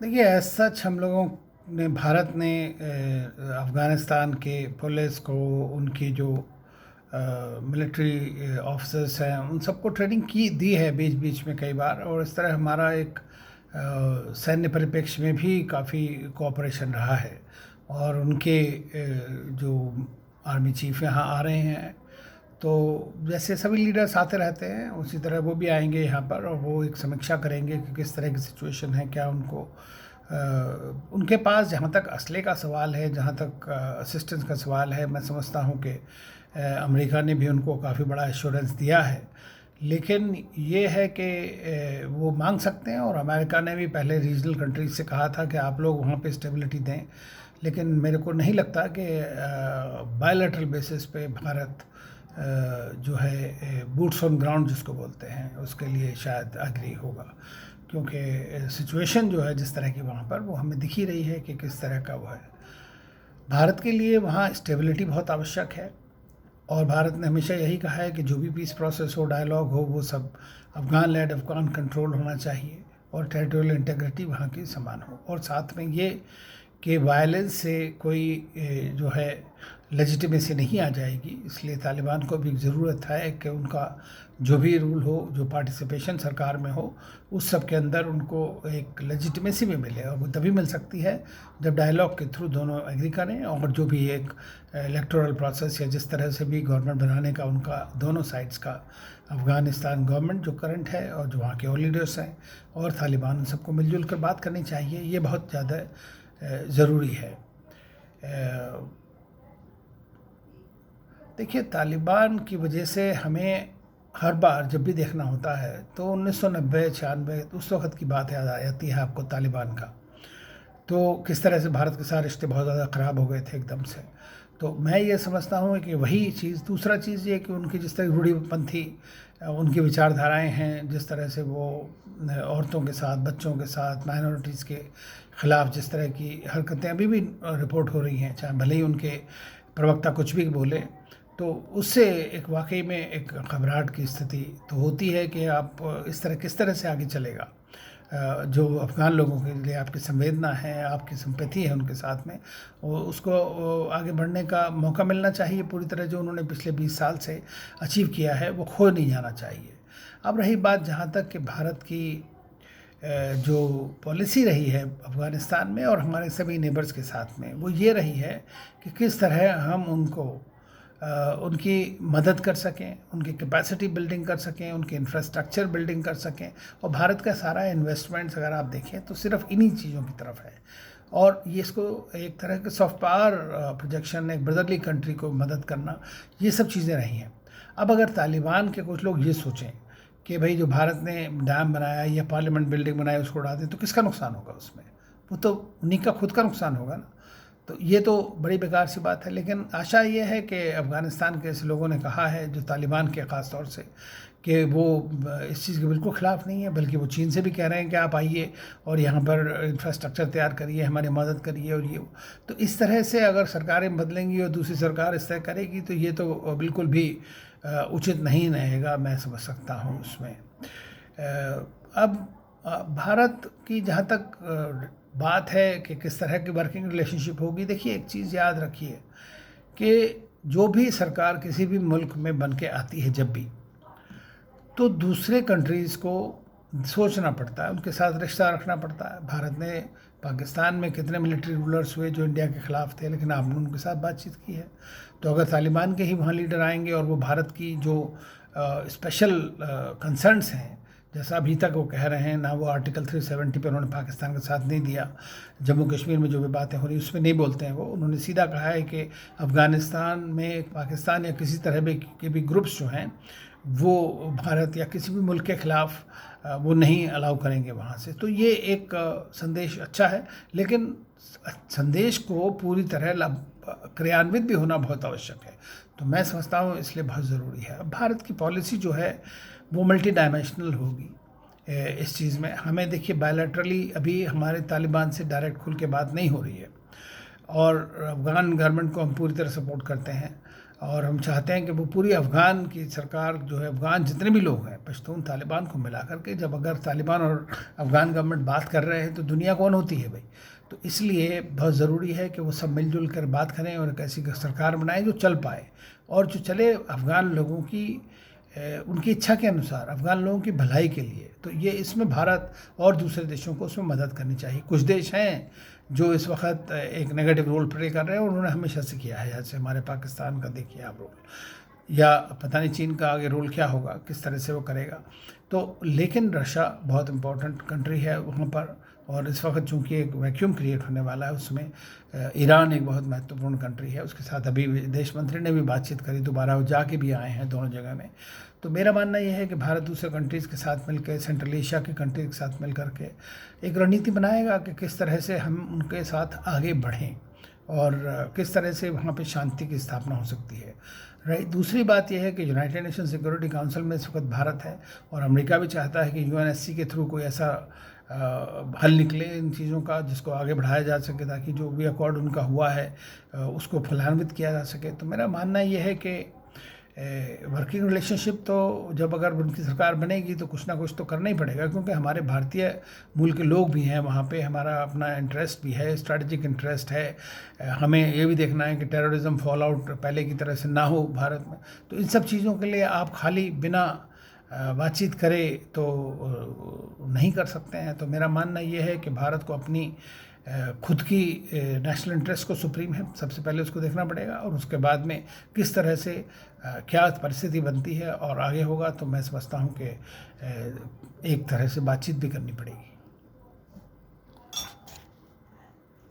देखिए, as such हम लोगों ने, भारत ने अफ़गानिस्तान के पुलिस को, उनकी जो मिलिट्री ऑफिसर्स हैं, उन सबको ट्रेनिंग की दी है बीच बीच में कई बार। और इस तरह हमारा एक सैन्य परिप्रेक्ष्य में भी काफ़ी कोऑपरेशन रहा है। और उनके जो आर्मी चीफ यहाँ आ रहे हैं, तो जैसे सभी लीडर्स आते रहते हैं उसी तरह वो भी आएंगे यहाँ पर, और वो एक समीक्षा करेंगे कि किस तरह की सिचुएशन है, क्या उनको उनके पास, जहाँ तक असले का सवाल है, जहाँ तक असिस्टेंस का सवाल है, मैं समझता हूँ कि अमेरिका ने भी उनको काफ़ी बड़ा एश्योरेंस दिया है। लेकिन ये है कि वो मांग सकते हैं, और अमेरिका ने भी पहले रीजनल कंट्रीज से कहा था कि आप लोग वहाँ पे स्टेबिलिटी दें। लेकिन मेरे को नहीं लगता कि बायलैटरल बेसिस पे भारत जो है बूट्स ऑन ग्राउंड जिसको बोलते हैं, उसके लिए शायद एग्री होगा। क्योंकि सिचुएशन जो है जिस तरह की वहाँ पर, वो हमें दिख ही रही है कि किस तरह का वो है। भारत के लिए वहाँ स्टेबिलिटी बहुत आवश्यक है। और भारत ने हमेशा यही कहा है कि जो भी पीस प्रोसेस हो, डायलॉग हो, वो सब अफ़गान लेड, अफ़गान कंट्रोल होना चाहिए, और टेरिटोरियल इंटेग्रिटी वहाँ की समान हो। और साथ में ये कि वायलेंस से कोई जो है लेजिटिमेसी नहीं आ जाएगी। इसलिए तालिबान को भी ज़रूरत है कि उनका जो भी रूल हो, जो पार्टिसिपेशन सरकार में हो, उस सब के अंदर उनको एक लेजिटिमेसी भी मिले। और वो तभी मिल सकती है जब डायलॉग के थ्रू दोनों एग्री करें, और जो भी एक इलेक्टोरल प्रोसेस या जिस तरह से भी गवर्नमेंट बनाने का उनका दोनों साइड्स का, अफ़गानिस्तान गवर्नमेंट जो करंट है और जो वहाँ के और लीडर्स हैं और तालिबान, सबको मिलजुल कर बात करनी चाहिए। ये बहुत ज़्यादा ज़रूरी है। देखिए, तालिबान की वजह से हमें हर बार जब भी देखना होता है तो 1990-96 उस वक़्त की बात याद आ जाती है आपको तालिबान का। तो किस तरह से भारत के साथ रिश्ते बहुत ज़्यादा ख़राब हो गए थे एकदम से। तो मैं ये समझता हूँ कि वही चीज़, दूसरा चीज़ ये कि उनकी जिस तरह रूढ़िपंथी उनकी विचारधाराएं हैं, जिस तरह से वो औरतों के साथ, बच्चों के साथ, माइनॉरिटीज़ के ख़िलाफ़ जिस तरह की हरकतें अभी भी रिपोर्ट हो रही हैं, चाहे भले ही उनके प्रवक्ता कुछ भी बोले, तो उससे एक वाकई में एक घबराहट की स्थिति तो होती है कि आप इस तरह किस तरह से आगे चलेगा। जो अफ़गान लोगों के लिए आपकी संवेदना है, आपकी सिंपैथी है उनके साथ में, वो उसको आगे बढ़ने का मौका मिलना चाहिए पूरी तरह। जो उन्होंने पिछले 20 साल से अचीव किया है वो खो नहीं जाना चाहिए। अब रही बात जहाँ तक कि भारत की जो पॉलिसी रही है अफ़गानिस्तान में और हमारे सभी नेबर्स के साथ में, वो ये रही है कि किस तरह हम उनको उनकी मदद कर सकें, उनकी कैपेसिटी बिल्डिंग कर सकें, उनके इंफ्रास्ट्रक्चर बिल्डिंग कर सकें। और भारत का सारा इन्वेस्टमेंट्स अगर आप देखें तो सिर्फ इन्हीं चीज़ों की तरफ है। और ये इसको एक तरह के सॉफ्ट पावर प्रोजेक्शन, एक ब्रदरली कंट्री को मदद करना, ये सब चीज़ें रही हैं। अब अगर तालिबान के कुछ लोग ये सोचें कि भाई जो भारत ने डैम बनाया या पार्लियामेंट बिल्डिंग बनाई उसको उड़ा दें, तो किसका नुकसान होगा उसमें? वो तो उन्हीं का खुद का नुकसान होगा ना। तो ये तो बड़ी बेकार सी बात है। लेकिन आशा ये है कि अफ़गानिस्तान के ऐसे लोगों ने कहा है, जो तालिबान के ख़ास तौर से, कि वो इस चीज़ के बिल्कुल ख़िलाफ़ नहीं है, बल्कि वो चीन से भी कह रहे हैं कि आप आइए और यहाँ पर इंफ्रास्ट्रक्चर तैयार करिए, हमारी मदद करिए। और ये तो इस तरह से अगर सरकारें बदलेंगी और दूसरी सरकार इस तरह करेगी, तो ये तो बिल्कुल भी उचित नहीं रहेगा, मैं समझ सकता हूँ उसमें। अब भारत की जहाँ तक बात है कि किस तरह की वर्किंग रिलेशनशिप होगी, देखिए एक चीज़ याद रखिए कि जो भी सरकार किसी भी मुल्क में बन के आती है जब भी, तो दूसरे कंट्रीज़ को सोचना पड़ता है, उनके साथ रिश्ता रखना पड़ता है। भारत ने पाकिस्तान में कितने मिलिट्री रूलर्स हुए जो इंडिया के ख़िलाफ़ थे, लेकिन आपने उनके साथ बातचीत की है। तो अगर तालिबान के ही वहाँ लीडर आएंगे और वो भारत की जो स्पेशल कंसर्न्स हैं, जैसा अभी तक वो कह रहे हैं ना, वो आर्टिकल 370 पे उन्होंने पाकिस्तान का साथ नहीं दिया, जम्मू कश्मीर में जो भी बातें हो रही उसमें नहीं बोलते हैं वो। उन्होंने सीधा कहा है कि अफ़गानिस्तान में पाकिस्तान या किसी तरह के भी ग्रुप्स जो हैं, वो भारत या किसी भी मुल्क के ख़िलाफ़ वो नहीं अलाउ करेंगे वहाँ से। तो ये एक संदेश अच्छा है, लेकिन संदेश को पूरी तरह क्रियान्वित भी होना बहुत आवश्यक है। तो मैं समझता हूँ इसलिए बहुत ज़रूरी है। अब भारत की पॉलिसी जो है वो मल्टी डायमेंशनल होगी। इस चीज़ में हमें देखिए, बायलैटरली अभी हमारे तालिबान से डायरेक्ट खुल के बात नहीं हो रही है, और अफ़गान गवर्नमेंट को हम पूरी तरह सपोर्ट करते हैं। और हम चाहते हैं कि वो पूरी अफ़गान की सरकार जो है, अफ़गान जितने भी लोग हैं पश्तून तालिबान को मिला करके, जब अगर तालिबान और अफ़गान गवर्नमेंट बात कर रहे हैं तो दुनिया कौन होती है भाई। तो इसलिए बहुत ज़रूरी है कि वो सब मिलजुल कर बात करें और एक ऐसी सरकार बनाएं जो चल पाए, और जो चले अफ़गान लोगों की उनकी इच्छा के अनुसार, अफ़गान लोगों की भलाई के लिए। तो ये इसमें भारत और दूसरे देशों को उसमें मदद करनी चाहिए। कुछ देश हैं जो इस वक्त एक नेगेटिव रोल प्ले कर रहे हैं, और उन्होंने हमेशा से किया है, जैसे हमारे पाकिस्तान का देखिए आप रोल, या पता नहीं चीन का आगे रोल क्या होगा, किस तरह से वो करेगा। तो लेकिन रशिया बहुत इम्पोर्टेंट कंट्री है वहाँ पर, और इस वक्त चूँकि एक वैक्यूम क्रिएट होने वाला है उसमें, ईरान एक बहुत महत्वपूर्ण कंट्री है, उसके साथ अभी विदेश मंत्री ने भी बातचीत करी, दोबारा वो जाके भी आए हैं दोनों जगह में। तो मेरा मानना यह है कि भारत दूसरे कंट्रीज़ के साथ मिलकर, सेंट्रल एशिया के कंट्रीज के साथ मिल करके एक रणनीति बनाएगा कि किस तरह से हम उनके साथ आगे बढ़ें और किस तरह से वहाँ पे शांति की स्थापना हो सकती है। राइट। दूसरी बात यह है कि यूनाइटेड नेशन सिक्योरिटी काउंसिल में इस वक्त भारत है, और अमेरिका भी चाहता है कि यूएनएससी के थ्रू कोई ऐसा हल निकले इन चीज़ों का जिसको आगे बढ़ाया जा सके, ताकि जो भी अकॉर्ड उनका हुआ है उसको फलान्वित किया जा सके। तो मेरा मानना यह है कि वर्किंग रिलेशनशिप तो जब अगर उनकी सरकार बनेगी तो कुछ ना कुछ तो करना ही पड़ेगा, क्योंकि हमारे भारतीय मूल के लोग भी हैं वहाँ पे, हमारा अपना इंटरेस्ट भी है, स्ट्रैटेजिक इंटरेस्ट है। हमें ये भी देखना है कि टेररिज्म फॉल आउट पहले की तरह से ना हो भारत में। तो इन सब चीज़ों के लिए आप खाली बिना बातचीत करें तो नहीं कर सकते हैं। तो मेरा मानना ये है कि भारत को अपनी खुद की नेशनल इंटरेस्ट को सुप्रीम है, सबसे पहले उसको देखना पड़ेगा, और उसके बाद में किस तरह से क्या परिस्थिति बनती है और आगे होगा, तो मैं समझता हूँ कि एक तरह से बातचीत भी करनी पड़ेगी।